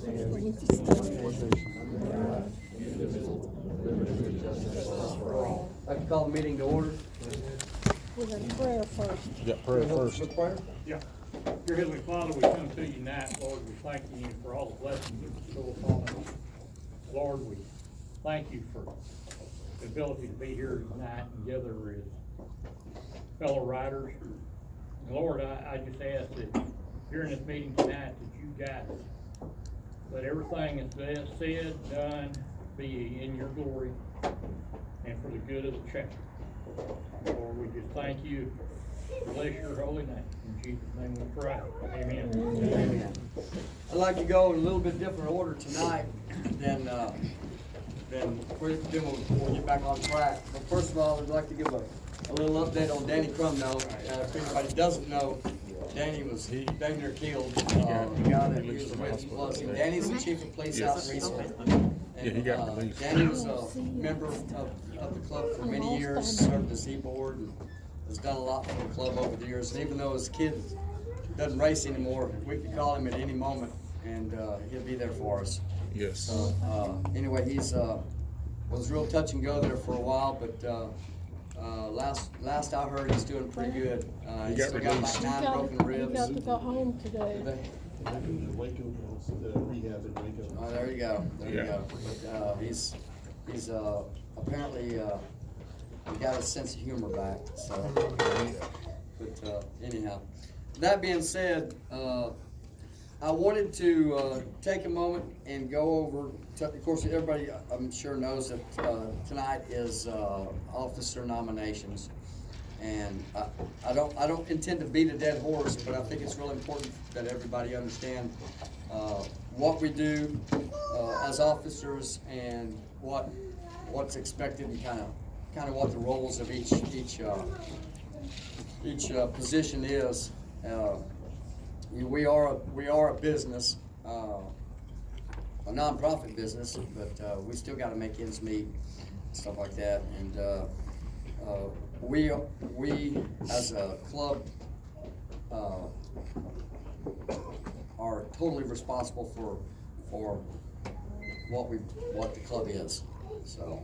I can call the meeting to order. We're gonna prayer first. You got prayer first. With prayer? Yeah. Dear Heavenly Father, we come to you tonight, Lord, we thank you for all the blessings you bestow upon us. Lord, we thank you for the ability to be here tonight and together as fellow riders. And Lord, I just ask that during this meeting tonight that you guide us. Let everything that's said, done, be in your glory and for the good of the chapter. Lord, we just thank you. Bless your holy name. In Jesus' name we pray. Amen. Amen. I'd like to go in a little bit different order tonight than we'll get back on track. But first of all, I'd like to give a little update on Danny Crumno. If anybody doesn't know, Danny was dang near killed. The guy that he was with was. Danny's the chief of police out in Reesville. Yeah, he got released. Danny was a member of the club for many years, served as board and has done a lot for the club over the years. And even though his kid doesn't race anymore, we could call him at any moment and he'll be there for us. Yes. So anyway, he's was real touch and go there for a while, but last I heard, he's doing pretty good. He's still got like 9 broken ribs. He got to go home today. Waco, rehab in Waco. Oh, there you go. There you Yeah. go. But he's apparently he got his sense of humor back. So, but anyhow, that being said, I wanted to take a moment and go over. Of course, everybody I'm sure knows that tonight is officer nominations, and I don't intend to beat a dead horse, but I think it's really important that everybody understand what we do as officers and what's expected and kind of what the roles of each position is. We are a business, a non-profit business, but we still got to make ends meet, stuff like that. And we as a club are totally responsible for what the club is. So,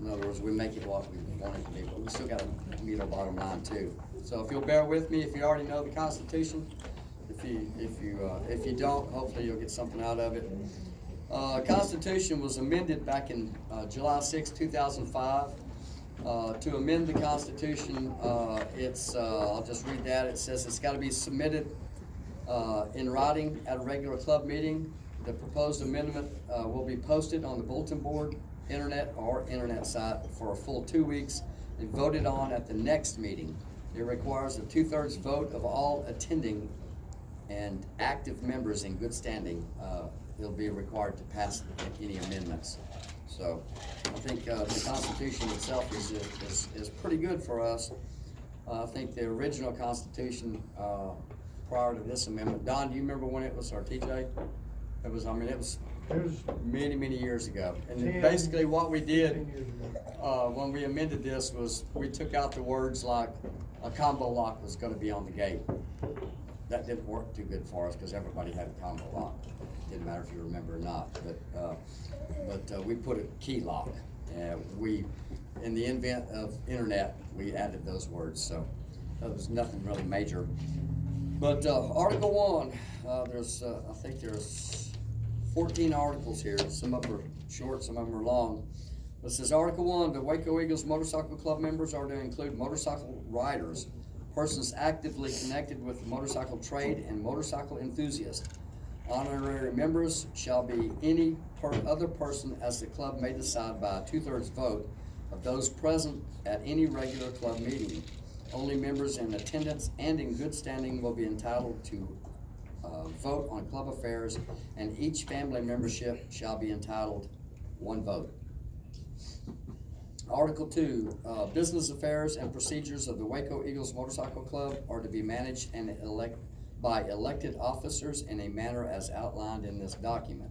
in other words, we make it what we want it to be, but we still got to meet our bottom line too. So, if you'll bear with me, if you already know the Constitution. If you don't, hopefully you'll get something out of it. Constitution was amended back in July 6, 2005. To amend the Constitution, I'll just read that. It says it's got to be submitted in writing at a regular club meeting. The proposed amendment will be posted on the bulletin board, internet site for a full 2 weeks and voted on at the next meeting. It requires a 2/3 vote of all attending and active members in good standing. It'll be required to pass any amendments. So I think the Constitution itself is pretty good for us. I think the original Constitution prior to this amendment, Don, do you remember when it was, or TJ? It was many years ago. And basically what we did when we amended this was we took out the words like a combo lock was going to be on the gate. That didn't work too good for us because everybody had a combo lock. Didn't matter if you remember or not. But we put a key lock. In the event of internet, we added those words. So that was nothing really major. But Article 1, I think there's 14 articles here. Some of them are short, some of them are long. It says Article 1, the Waco Eagles Motorcycle Club members are to include motorcycle riders, persons actively connected with the motorcycle trade, and motorcycle enthusiasts. Honorary members shall be any other person as the club may decide by a 2/3 vote of those present at any regular club meeting. Only members in attendance and in good standing will be entitled to vote on club affairs, and each family membership shall be entitled 1 vote. Article 2, business affairs and procedures of the Waco Eagles Motorcycle Club are to be managed and by elected officers in a manner as outlined in this document.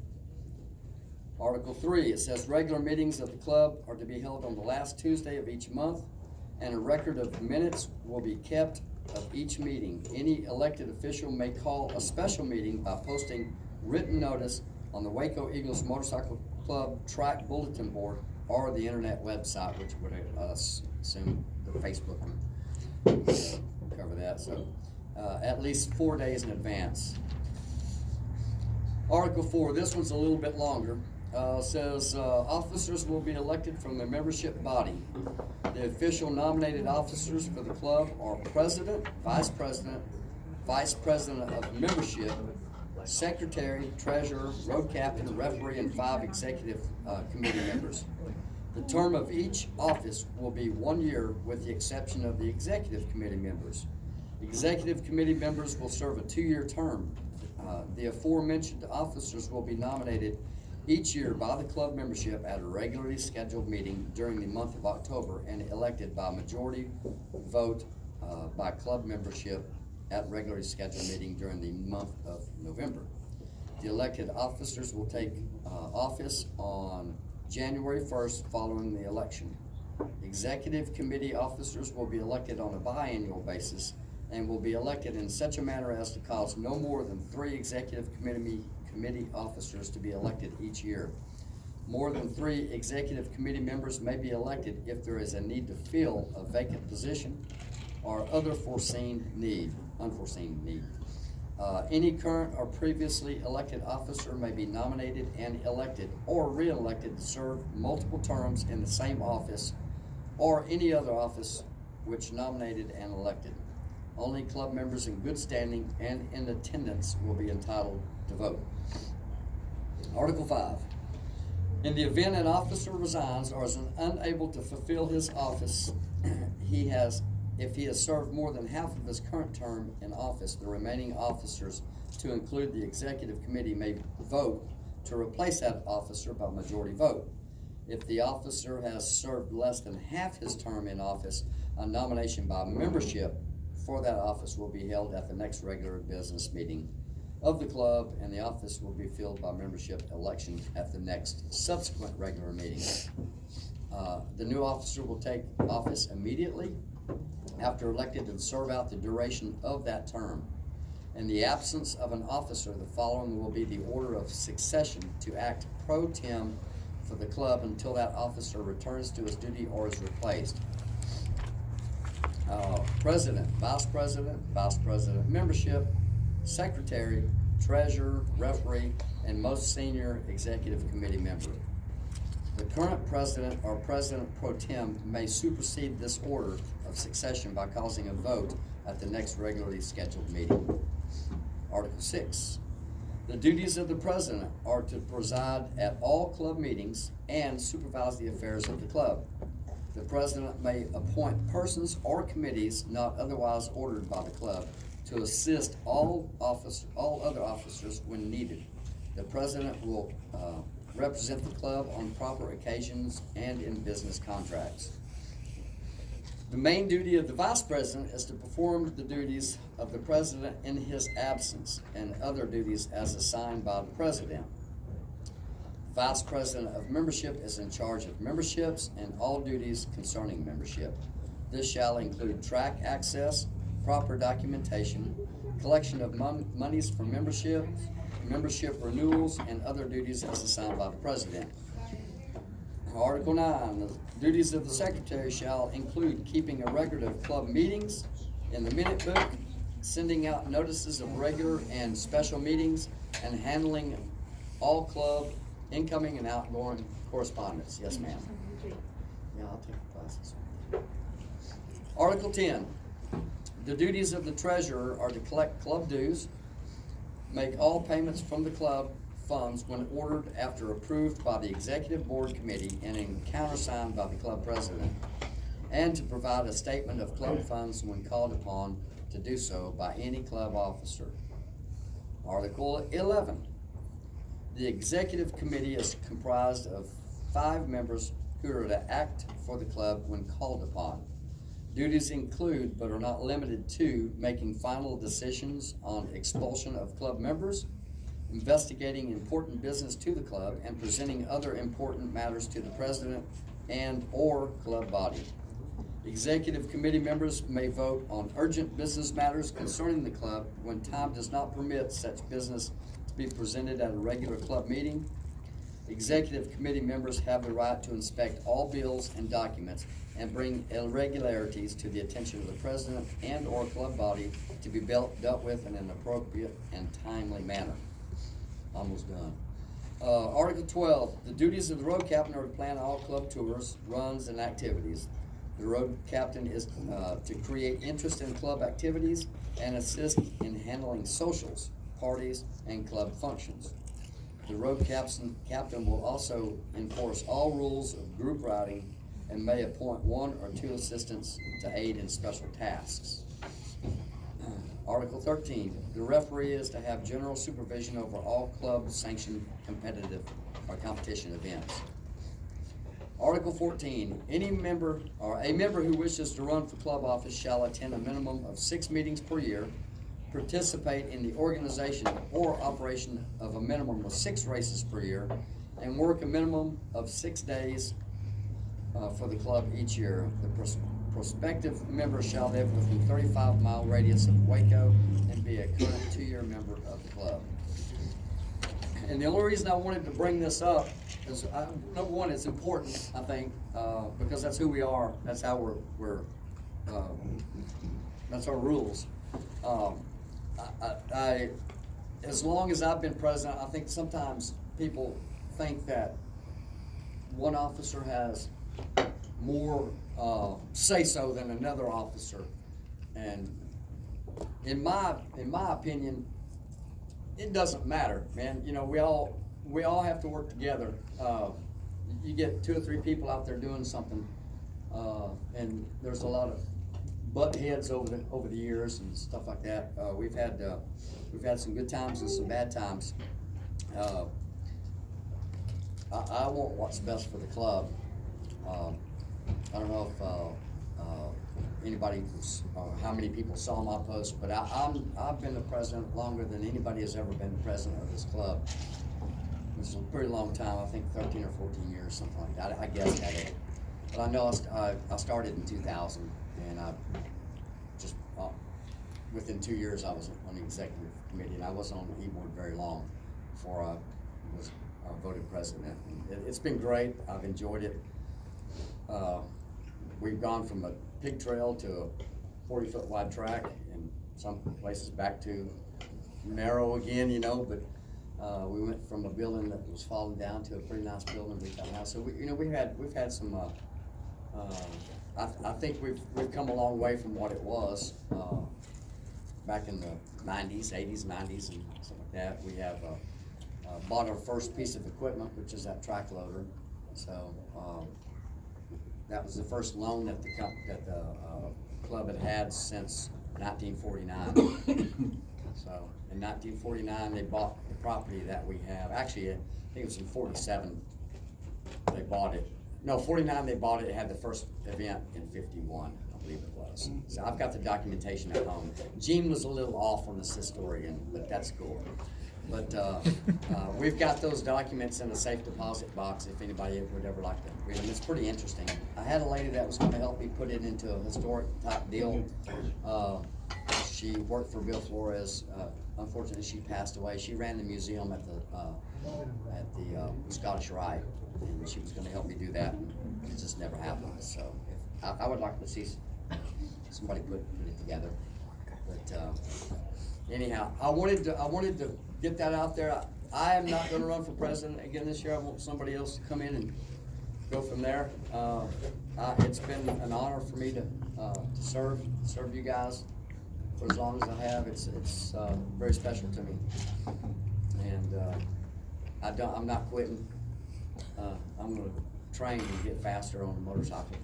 Article 3, it says regular meetings of the club are to be held on the last Tuesday of each month, and a record of minutes will be kept of each meeting. Any elected official may call a special meeting by posting written notice on the Waco Eagles Motorcycle Club track bulletin board or the internet website, which would assume the Facebook will cover that, so, at least 4 days in advance. Article 4, this one's a little bit longer, says, officers will be elected from the membership body. The official nominated officers for the club are president, vice president of membership, secretary, treasurer, road captain, referee, and 5 executive committee members. The term of each office will be 1 year with the exception of the executive committee members. Executive committee members will serve a 2-year term. The aforementioned officers will be nominated each year by the club membership at a regularly scheduled meeting during the month of October and elected by majority vote by club membership at regularly scheduled meeting during the month of November. The elected officers will take office on January 1st following the election. Executive committee officers will be elected on a biannual basis and will be elected in such a manner as to cause no more than 3 executive committee officers to be elected each year. More than 3 executive committee members may be elected if there is a need to fill a vacant position or other unforeseen need. Any current or previously elected officer may be nominated and elected or re-elected to serve multiple terms in the same office or any other office which nominated and elected. Only club members in good standing and in attendance will be entitled to vote. Article 5. In the event an officer resigns or is unable to fulfill his office, if he has served more than half of his current term in office, the remaining officers, to include the executive committee, may vote to replace that officer by majority vote. If the officer has served less than half his term in office, a nomination by membership for that office will be held at the next regular business meeting of the club, and the office will be filled by membership election at the next subsequent regular meeting. The new officer will take office immediately after elected and serve out the duration of that term. In the absence of an officer, the following will be the order of succession to act pro tem for the club until that officer returns to his duty or is replaced. President, vice president membership, secretary, treasurer, referee, and most senior executive committee member. The current president or president pro tem may supersede this order of succession by causing a vote at the next regularly scheduled meeting. Article 6. The duties of the president are to preside at all club meetings and supervise the affairs of the club. The president may appoint persons or committees not otherwise ordered by the club to assist all other officers when needed. The president will represent the club on proper occasions and in business contracts. The main duty of the vice president is to perform the duties of the president in his absence and other duties as assigned by the president. Vice president of membership is in charge of memberships and all duties concerning membership. This shall include track access, proper documentation, collection of monies for membership renewals, and other duties as assigned by the president. Article 9, the duties of the secretary shall include keeping a record of club meetings in the minute book, sending out notices of regular and special meetings, and handling all club incoming and outgoing correspondence. Yes, ma'am. Yeah, I'll take the classes. Article 10, the duties of the treasurer are to collect club dues, make all payments from the club funds when ordered after approved by the executive board committee and countersigned by the club president, and to provide a statement of club funds when called upon to do so by any club officer. Article 11. The executive committee is comprised of 5 members who are to act for the club when called upon. Duties include, but are not limited to, making final decisions on expulsion of club members, investigating important business to the club, and presenting other important matters to the president and or club body. Executive committee members may vote on urgent business matters concerning the club when time does not permit such business be presented at a regular club meeting. Executive committee members have the right to inspect all bills and documents and bring irregularities to the attention of the president and/or club body to be dealt with in an appropriate and timely manner. Almost done. Article 12, the duties of the road captain are to plan all club tours, runs, and activities. The road captain is to create interest in club activities and assist in handling socials, parties, and club functions. The road captain will also enforce all rules of group routing and may appoint 1 or 2 assistants to aid in special tasks. Article 13, the referee is to have general supervision over all club-sanctioned competitive or competition events. Article 14, any member or a member who wishes to run for club office shall attend a minimum of 6 meetings per year, participate in the organization or operation of a minimum of 6 races per year, and work a minimum of 6 days for the club each year. The prospective member shall live within a 35-mile radius of Waco and be a current 2-year member of the club. And the only reason I wanted to bring this up is, number one, it's important, I think, because that's who we are. That's how we're that's our rules. I as long as I've been president, I think sometimes people think that one officer has more say-so than another officer, and in my opinion, it doesn't matter, man. You know, we all have to work together. You get 2 or 3 people out there doing something, and there's a lot of butt heads over the years and stuff like that. We've had some good times and some bad times. I want what's best for the club. I don't know if anybody, how many people saw my post, but I've been the president longer than anybody has ever been the president of this club. This is a pretty long time. I think 13 or 14 years, something like that. I guess that is. But I know I started in 2000, and I just within 2 years I was on the executive committee, and I wasn't on the e-board very long before I was voted president. And it's been great. I've enjoyed it. We've gone from a pig trail to a 40-foot wide track, and some places back to narrow again, you know, but we went from a building that was falling down to a pretty nice building we've got now. So we've had some I think we've come a long way from what it was back in the 90s, 80s, 90s, and stuff like that. We have bought our first piece of equipment, which is that track loader. So that was the first loan that the club had since 1949. So in 1949, they bought the property that we have. Actually, I think it was in 47 they bought it. No, 49 they bought it. It had the first event in 51, I believe it was. So I've got the documentation at home. Gene was a little off on this historian, but that's cool. But we've got those documents in a safe deposit box if anybody would ever like to read them. It's pretty interesting. I had a lady that was going to help me put it into a historic type deal. She worked for Bill Flores. Unfortunately, she passed away. She ran the museum at the Scottish Rite, and she was going to help me do that. It just never happened. So I would like to see somebody put it together. But anyhow, I wanted to get that out there. I am not going to run for president again this year. I want somebody else to come in and go from there. It's been an honor for me to serve you guys for as long as I have. It's very special to me, and I'm not quitting. I'm going to train and get faster on a motorcycle.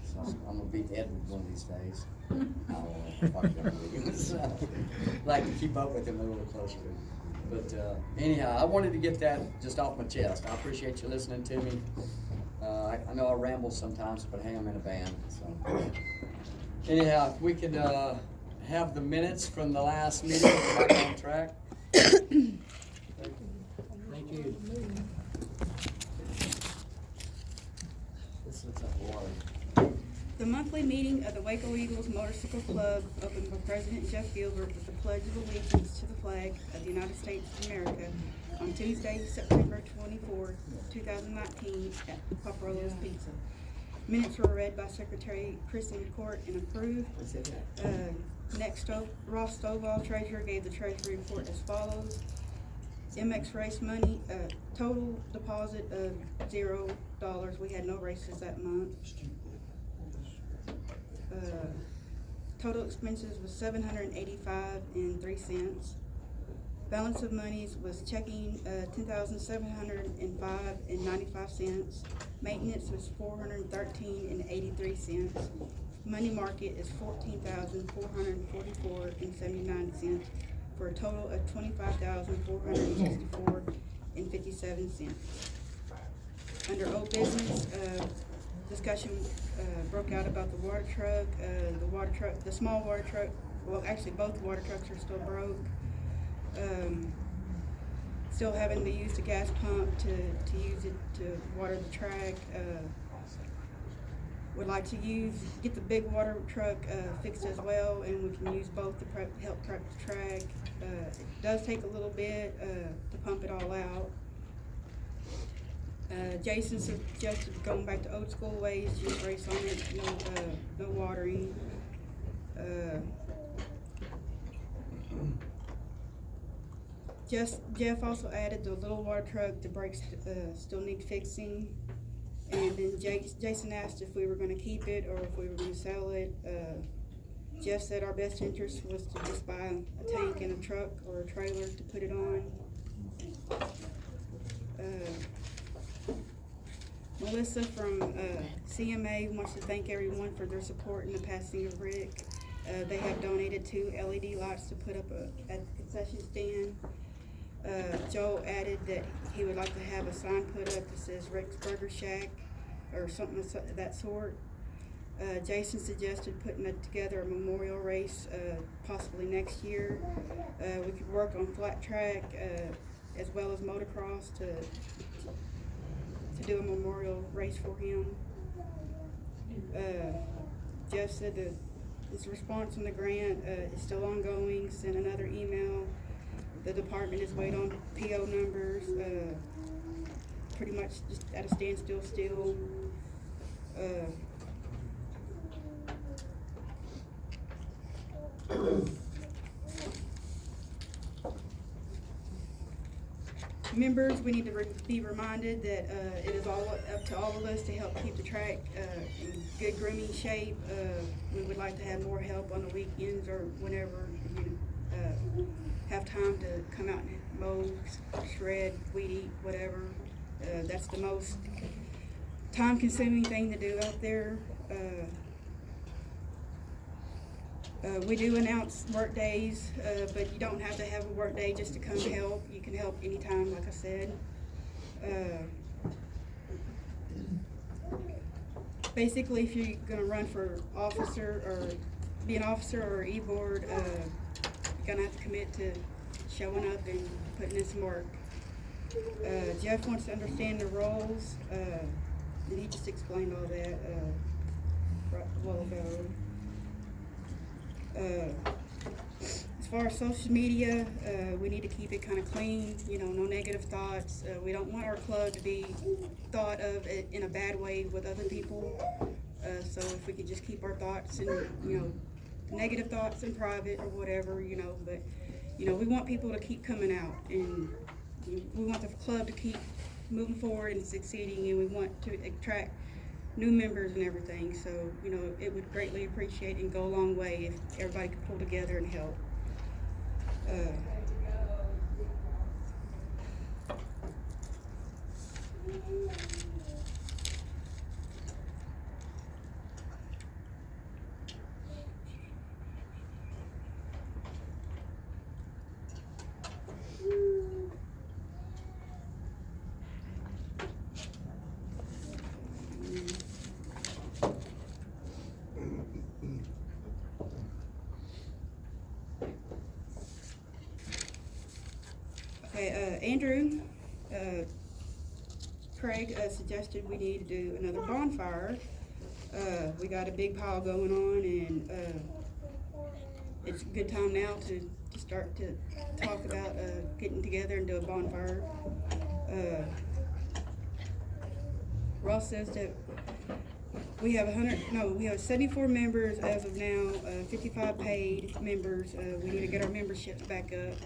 So I'm gonna beat Edward one of these days. I'd like to keep up with him a little closer. But anyhow, I wanted to get that just off my chest. I appreciate you listening to me. I know I ramble sometimes, but hey, I'm in a band. So anyhow, if we could have the minutes from the last meeting back on track. Thank you. This looks like water. The monthly meeting of the Waco Eagles Motorcycle Club opened by President Jeff Gilbert with the Pledge of Allegiance to the flag of the United States of America on Tuesday, September 24, 2019 at Paparolo's Pizza. Minutes were read by Secretary Kristen McCourt and approved. Next, Ross Stovall, treasurer, gave the treasury report as follows. MX race money, total deposit of $0. We had no races that month. Total expenses was $785.03. Balance of monies was checking, $10,705.95. Maintenance was $413.83. Money market is $14,444.79 for a total of $25,464.57. Under old business, discussion broke out about the water truck. The small water truck, well, actually both water trucks are still broke. Still having to use the gas pump to use it to water the track. Would like to get the big water truck fixed as well, and we can use both to help prep the track. It does take a little bit to pump it all out. Jason suggested going back to old school ways, just race on it, no watering. Jeff also added the little water truck, the brakes still need fixing. And then Jason asked if we were gonna keep it or if we were gonna sell it. Jeff said our best interest was to just buy a tank and a truck or a trailer to put it on. Melissa from CMA wants to thank everyone for their support in the passing of Rick. They have donated 2 LED lights to put up at the concession stand. Joe added that he would like to have a sign put up that says Rick's Burger Shack or something of that sort. Jason suggested putting together a memorial race possibly next year. We could work on flat track as well as motocross to do a memorial race for him. Jeff said that his response on the grant is still ongoing. Sent another email. The department is waiting on PO numbers. Pretty much just at a standstill still. Members, we need to be reminded that it is all up to all of us to help keep the track in good grooming shape. We would like to have more help on the weekends or whenever you have time to come out and mow, shred, weed eat, whatever. That's the most time-consuming thing to do out there. We do announce work days, but you don't have to have a work day just to come help. You can help anytime, like I said. Basically, if you're gonna run for officer or be an officer or E-board, you're gonna have to commit to showing up and putting in some work. Jeff wants to understand the roles, and he just explained all that right a while ago. As far as social media, we need to keep it kind of clean, no negative thoughts. We don't want our club to be thought of in a bad way with other people. So if we could just keep our thoughts and, negative thoughts in private or whatever, but, we want people to keep coming out, and we want the club to keep moving forward and succeeding, and we want to attract new members and everything. So, it would greatly appreciate and go a long way if everybody could pull together and help. Okay, Andrew, Craig suggested we need to do another bonfire. We got a big pile going on, and, it's a good time now to start to talk about, getting together and do a bonfire. Ross says that we have 74 members as of now, 55 paid members. We need to get our memberships back up.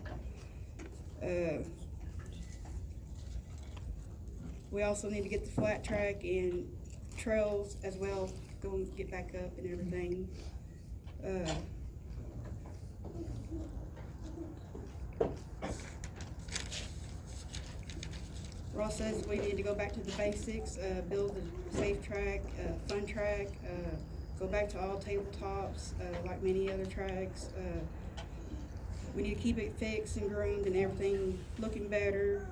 We also need to get the flat track and trails as well, go and get back up and everything. Ross says we need to go back to the basics, build a safe track, fun track, go back to all tabletops, like many other tracks. We need to keep it fixed and groomed and everything looking better.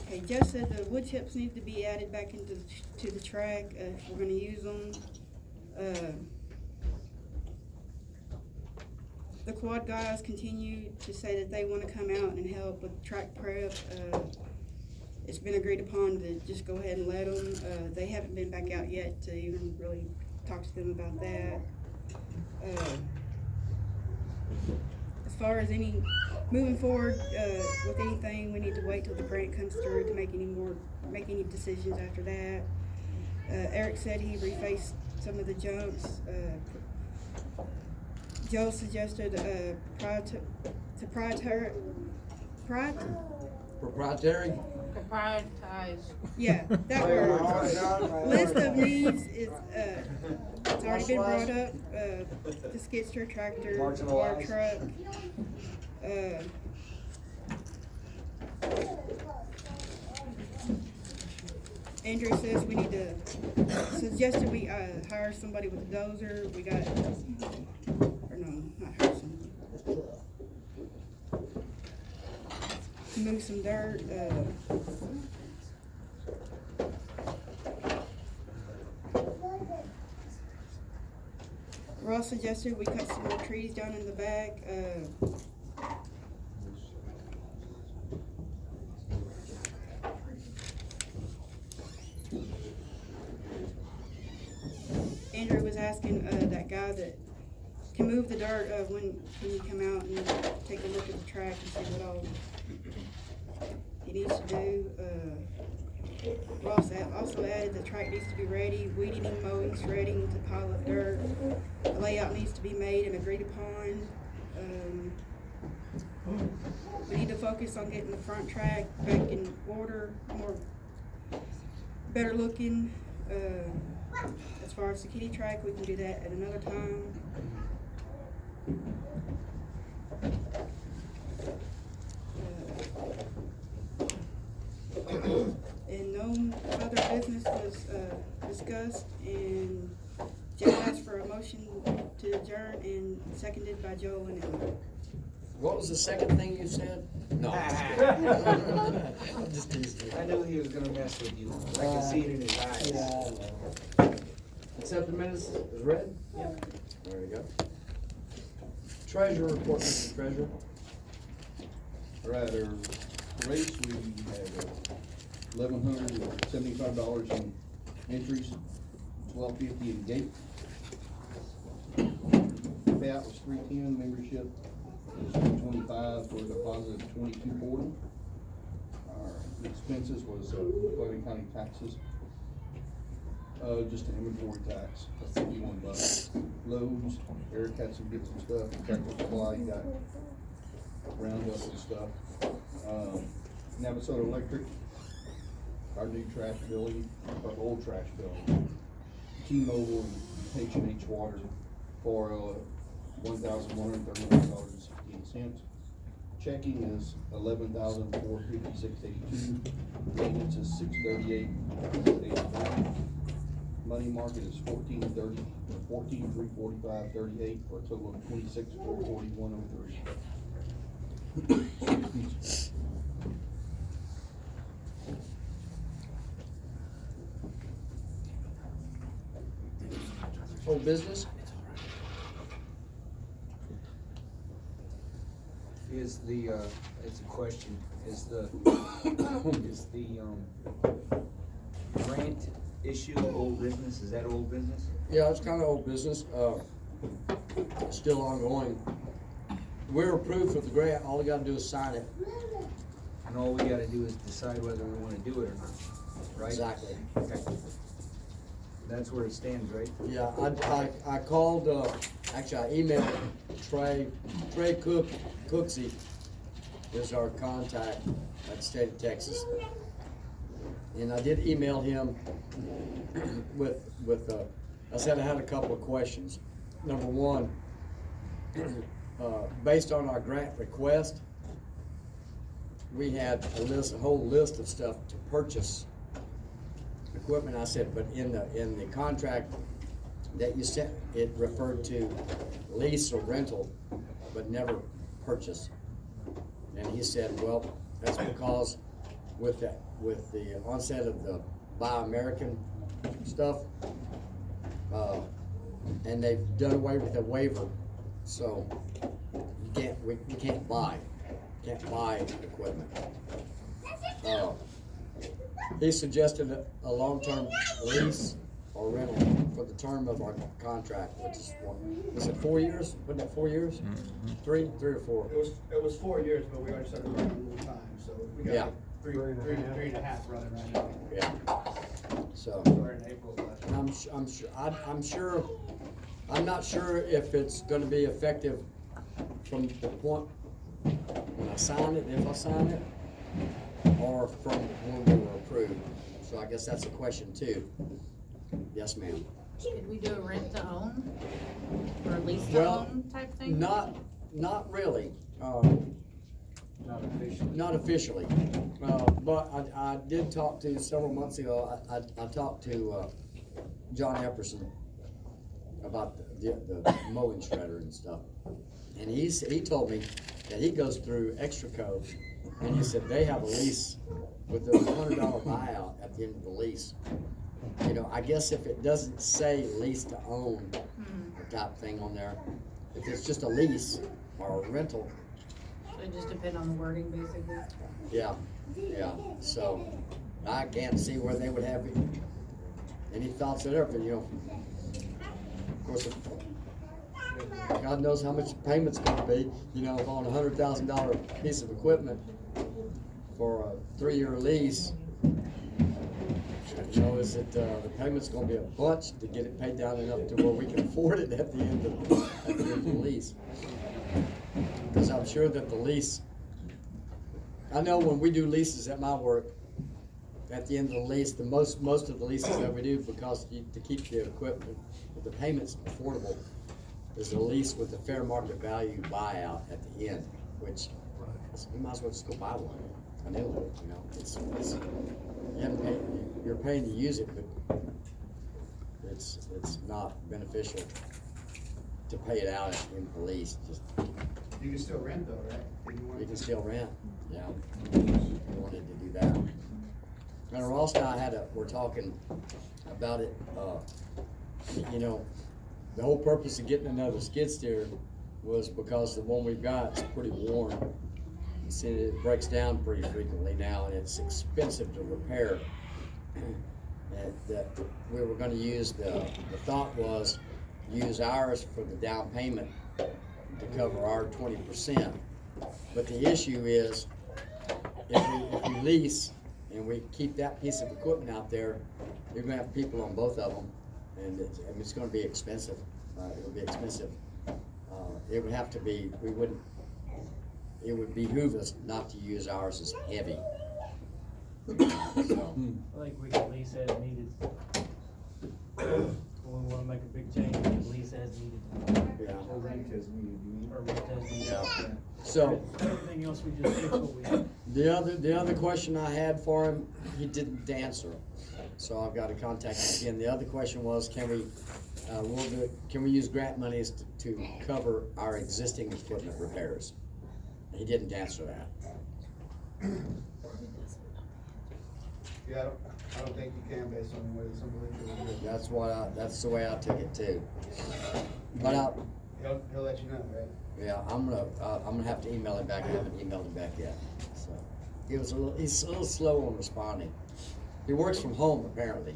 Okay, Jeff said the wood chips need to be added back into the track, if we're gonna use them. The quad guys continue to say that they wanna come out and help with track prep. It's been agreed upon to just go ahead and let them. They haven't been back out yet to even really talk to them about that. As far as moving forward, with anything, we need to wait till the grant comes through to make any decisions after that. Eric said he refaced some of the jumps. Joe suggested, proprietary, Prioritize. yeah, that word. List of needs is, it's already been brought up, the skid steer tractor, the water truck. Andrew says we need to, suggested we, hire somebody with a dozer. We got, or no, not hire somebody. To move some dirt, Ross suggested we cut some more trees down in the back, Andrew was asking, that guy that can move the dirt, when can you come out and take a look at the track and see what all he needs to do. Ross also added the track needs to be ready, weeding and mowing's ready to pile up dirt. The layout needs to be made and agreed upon. We need to focus on getting the front track back in order, better looking. As far as the kiddie track, we can do that at another time. And no other business was discussed, and Jeff asked for a motion to adjourn, and seconded by Joe and Ellen. What was the second thing you said? No. I'm just teasing you. I knew he was gonna mess with you. I could see it in his eyes. Accept the minutes as read? Yeah. There you go. Treasurer report, Mr. Treasurer. All right, our race, we had $1,175 in entries, $1,250 in gate. Payout was $310, membership was $225 for a deposit of $2240. Our expenses was Cloydon County taxes. Just an inventory tax, that's $51. Loads, Eric had some get some stuff, tractor supply, you got roundup and stuff. Navasota Electric, our new trash billing, our old trash billing. T-Mobile and H&H Water for $1,131.16. Checking is $11,456.82. Maintenance is $638.85. Money market is $14,345.38 for a total of $26,441.03. old business? Is the, it's a question, is the grant issue old business, is that old business? Yeah, it's kinda old business, still ongoing. We're approved for the grant, all we gotta do is sign it. And all we gotta do is decide whether we wanna do it or not, right? Exactly. Okay. That's where it stands, right? Yeah, I called, actually I emailed Trey Cooksey is our contact at the state of Texas. And I did email him with, I said I had a couple of questions. Number one, based on our grant request, we had a whole list of stuff to purchase equipment. I said, but in the contract that you sent, it referred to lease or rental, but never purchase. And he said, well, that's because with the onset of the Buy American stuff, and they've done away with the waiver, so we can't buy equipment. He suggested a long-term lease or rental for the term of our contract, which is was it 4 years? Wasn't it 4 years? Three or four? It was 4 years, but we already started running a little time, so we Yeah. got three and a half running right now. Yeah. So, Started in April of last year. and I'm not sure if it's gonna be effective from the point when I sign it, if I sign it, or from when we were approved. So I guess that's a question too. Yes, ma'am. Did we do a rent to own or lease to Well, own type thing? Not really. Not officially. Not officially, but I did talk to, several months ago, I talked to, John Epperson about the mowing shredder and stuff. And he told me that he goes through Extraco, and he said they have a lease with a $100 buyout at the end of the lease. You know, I guess if it doesn't say lease to own type thing on there, if it's just a lease or a rental, So it just depend on the wording, basically. yeah, so I can't see where they would have any thoughts of that, but you know, of course, God knows how much the payment's gonna be, you know, on a $100,000 piece of equipment for a 3-year lease. You know, is it, the payment's gonna be a bunch to get it paid down enough to where we can afford it at the end of the lease. Cause I'm sure that the lease, I know when we do leases at my work, at the end of the lease, most of the leases that we do, because to keep the equipment, the payments affordable, is a lease with a fair market value buyout at the end, which you might as well just go buy one. I know, you know, you're paying to use it, but it's not beneficial to pay it out at the end of the lease. Just, You can still rent though, right? If you want you to. can still rent, yeah, if you wanted to do that. And Ross and I we're talking about it, you know, the whole purpose of getting another skid steer was because the one we've got is pretty worn. You see, it breaks down pretty frequently now, and it's expensive to repair. That we were gonna use, the thought was, use ours for the down payment to cover our 20%. But the issue is, if we lease and we keep that piece of equipment out there, you're gonna have people on both of them, and it's gonna be expensive. It'll be expensive. It would have to be, it would behoove us not to use ours as heavy. So, I think we can lease as needed. When we wanna make a big change, we can lease as needed, yeah. Or rent as needed, you mean? or rent as needed. Yeah. So, Everything else we just fix what we have. the other question I had for him, he didn't answer. So I've got to contact him again. The other question was, can we use grant monies to cover our existing equipment repairs? He didn't answer that. Yeah, I don't think you can based on the way some of the. That's the way I took it too. But He'll let you know, right? yeah, I'm gonna have to email him back. I haven't emailed him back yet. So he's a little slow on responding. He works from home apparently.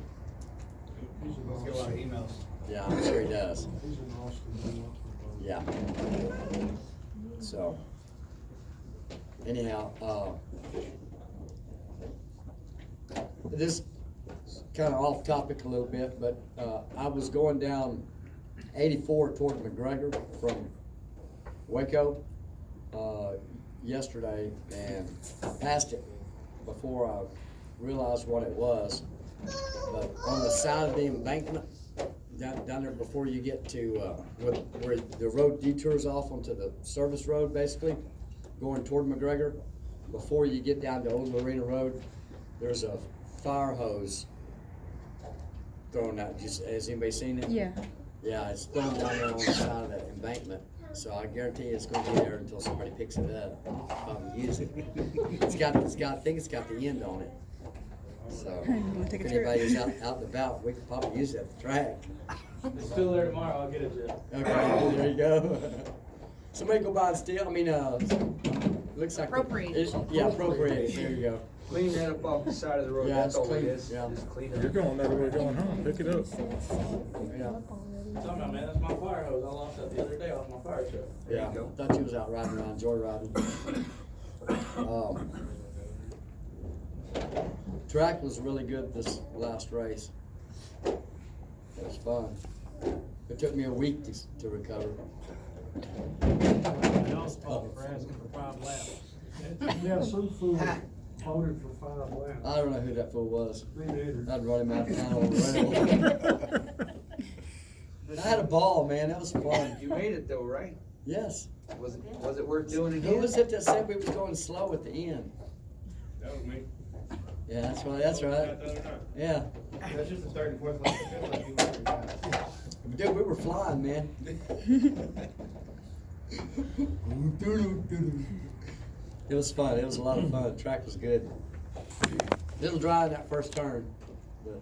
He's get a lot of emails. Yeah, I'm sure he does. Yeah. So anyhow, this is kind of off topic a little bit, but I was going down 84 toward McGregor from Waco yesterday, and I passed it before I realized what it was. But on the side of the embankment, down there before you get to where the road detours off onto the service road, basically going toward McGregor, before you get down to Old Marina Road, there's a fire hose thrown out. Has anybody seen it? Yeah. Yeah, it's thrown down there on the side of that embankment. So I guarantee it's gonna be there until somebody picks it up, use it. I think it's got the end on it. So, wanna take a if trip? anybody's out and about, we could probably use it at the track. It's still there tomorrow, I'll get it to you. Okay, there you go. Somebody go by and steal, looks like. Appropriate. Yeah, appropriate, there you go. Clean that up off the side of the road, Yeah, that's it's all it clean, is, yeah. just clean You're it up. going that way, going home, pick it up. Yeah. Talking about, man, that's my fire hose, I lost that the other day off my fire truck. There you Yeah, go. thought you was out riding around, joyriding. Track was really good this last race. It was fun. It took me a week to recover. Y'all's fault for asking for 5 laps. Yeah, some fool voted for 5 laps. I don't know who that fool was. Me neither. I'd run him out of town on the rail. I had a ball, man. That was fun. You made it though, right? Yes. Was it worth doing Who again? was it that said we was going slow at the end? That was me. Yeah, that's right. That's right. Yeah. That's just the third and fourth lap, the fifth lap, you went pretty fast. Dude, we were flying, man. It was fun. It was a lot of fun. The track was good. Little dry in that first turn, but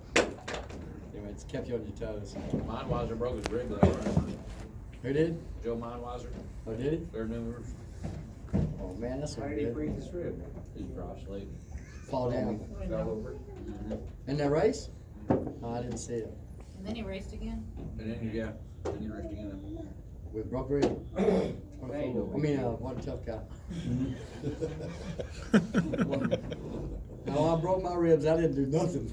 anyway, it's kept you on your toes. Mindwiser broke his rig though, right? Who did? Joe Mindwiser, Oh, did he? their numbers. Oh man, that's How not did he good. break his rib? He's probably asleep. Fall down. Fell over. In that race? Oh, I didn't see it. And then he raced again? And then then you raced again. With broke rib. What a Hey, fool. What a tough guy. No, I broke my ribs. I didn't do nothing.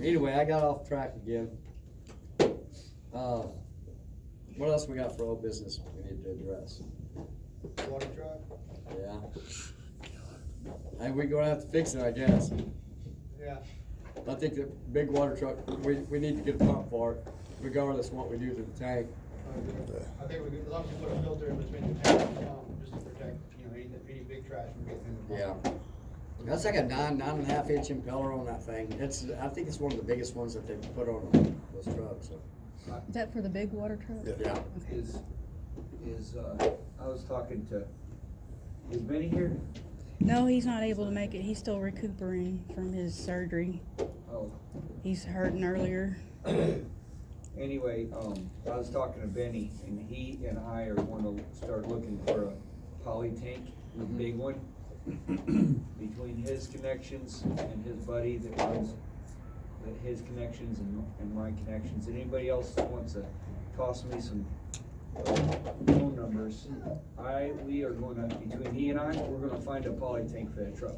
Anyway, I got off track again. What else we got for old business we need to address? Water truck? Yeah. Hey, we're gonna have to fix it, I guess. Yeah. I think the big water truck, we need to get a pump for it, regardless of what we do to the tank. I think as long as you put a filter in between the tank and the pump, just to protect, any big trash from getting in the pump. Yeah. That's like a 9.5 inch impeller on that thing. I think it's one of the biggest ones that they put on those trucks, so. Is that for the big water truck? Yeah. I was talking to, is Benny here? No, he's not able to make it. He's still recuperating from his surgery. Oh, He's hurting earlier. anyway, I was talking to Benny, and he and I are gonna start looking for a poly tank, a big one. Between his connections and his buddy that runs his connections and my connections. Anybody else wants to toss me some phone numbers, we are gonna, between he and I, we're gonna find a poly tank for that truck.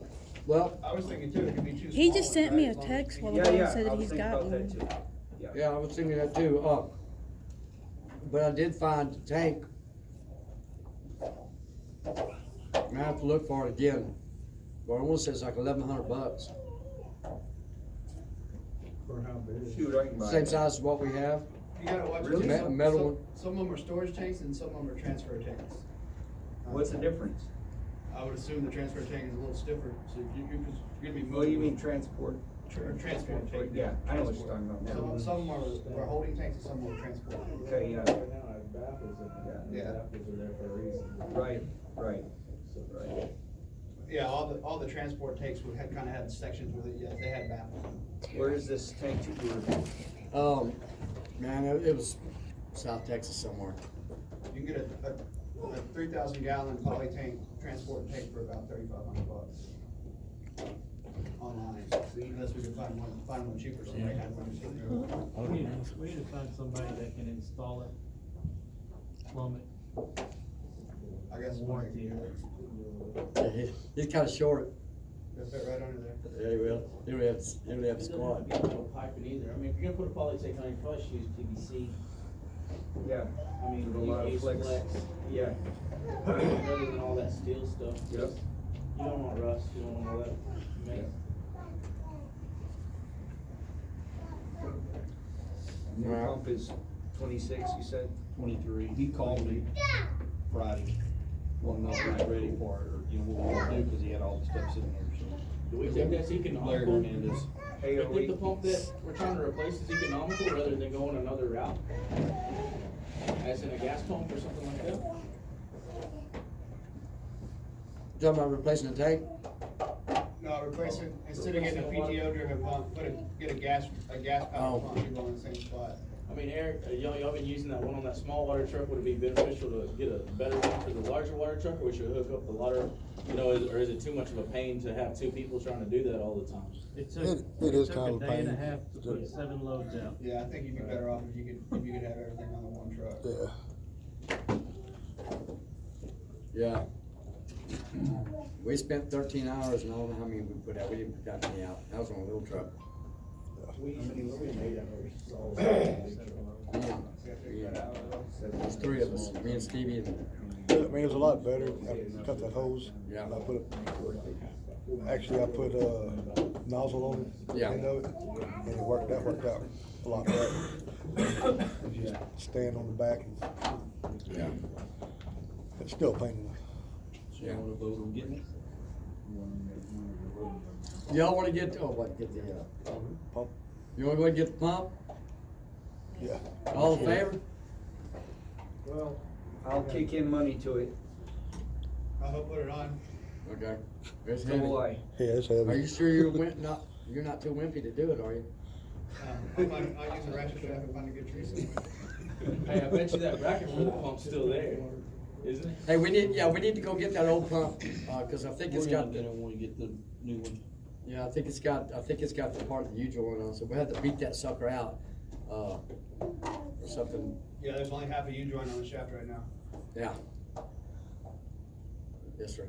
Well, I was thinking too, it could be too small. He just sent me a right, as long as text you while can- ago Yeah, and said I that was he's thinking got about that one. too. yeah, I was thinking that too. But I did find a tank. I have to look for it again. But I want to say it's like $1,100. For how big? Shoot, I can buy Same it. size as what we have. You gotta watch. Really? it, too. Metal one. Some of them are storage tanks and some of them are transfer tanks. What's the difference? I would assume the transfer tank is a little stiffer, so you're gonna be moving. What do you mean transport? Transport tank. Yeah, I know what you're talking about. Some are holding tanks and some are transport. Okay, yeah, Right now, I have baffles in there. Yeah. Baffles are there for a reason. right. So, Yeah, Yeah, all the transport takes would had, kinda had sections with it, yeah, they had baffles. Where is this tank you Man, it was South Texas somewhere. You can get a 3,000 gallon poly tank, transport tank for about $3,500 online. Unless we can find one cheaper, so they had one cheaper. We need to find somebody that can install it, plumb it, I guess. warranty it. He's kinda short. They'll fit right under there. Yeah, he will. He would have a squad. No piping either. I mean, if you're gonna put a polytank on, you probably should use PVC. Yeah. I mean, With a you lot of use flex. Yeah. Rather than all that steel stuff. Yep. You don't want rust, you don't want all that. Yeah. New Right. pump is 26, you said? 23. He called me Friday, wanted to know if I was ready for it, or, you know, what we were gonna do, cause he had all the stuff sitting there, so. Do we think that's Larry economical? Hernandez. Hey, I are we, think the pump that we're trying to replace is economical rather than going another route? As in a gas pump or something like that? Talking about replacing the tank? No, replace it, instead of getting a PTO driven pump, get a gas Oh. powered pump, you go in the same spot. I mean, Eric, y'all been using that one on that small water truck, would it be beneficial to get a better one for the larger water truck, or we should hook up the water? You know, or is it too much of a pain to have two people trying to do that all the time? It took, It it is took kind a of a day and a pain. half to put 7 loads out. Yeah, I think you'd be better off if you could have everything on the one truck. Yeah. Yeah. We spent 13 hours and I don't know how many we put out. We didn't put that many out. That was on a little truck. Yeah. There's 3 of us, me and Stevie and, I mean, it was a lot better. I cut that hose. Yeah. And I put I put nozzle on it. Yeah. End of it, and that worked out a lot better. You just stand on the back and yeah. it's still a pain in the So you wanna vote on getting it? Y'all wanna get the, pump. you wanna go ahead and get the pump? Yeah. All in favor? Well, I'll kick in money to it. I'll put it on. Okay. It's So heavy. will I. Yeah, it's heavy. Are you sure you're not too wimpy to do it, are you? I'll use a ratchet strap and find a good tree somewhere. Hey, I bet you that bracket for the pump's still there, isn't it? Hey, we need to go get that old pump, cause I think it's We're got gonna the, get it when we get the new one. yeah, I think it's got the part that you joined on, so we have to beat that sucker out, or something, Yeah, there's only half a U-joint on the shaft right now. yeah. Yes, sir.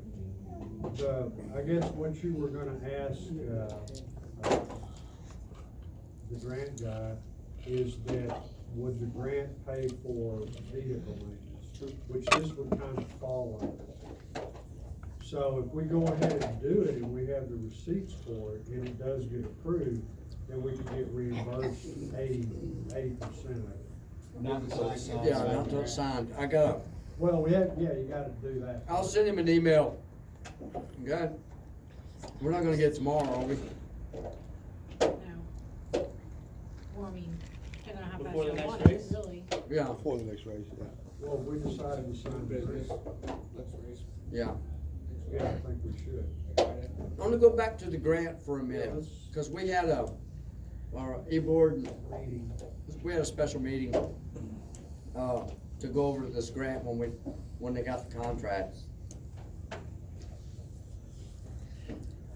I guess what you were gonna ask, the grant guy is that would the grant pay for vehicle maintenance, which this would kind of fall under. So if we go ahead and do it and we have the receipts for it and it does get approved, then we could get reimbursed 80% of it. Not until it's signed. Yeah, not till it's signed. Well, yeah, you gotta do that. I'll send him an email. Okay? We're not gonna get it tomorrow, are we? No. Well, I mean, depending on how fast Before the you next want it, race? really. Yeah, Before the next race, yeah. Well, we decided to sign the grant. yeah. Yeah, I think we should. I'm gonna go back to the grant for a minute, cause we had our e-board, we had a special meeting, to go over this grant when they got the contract.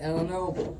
And I know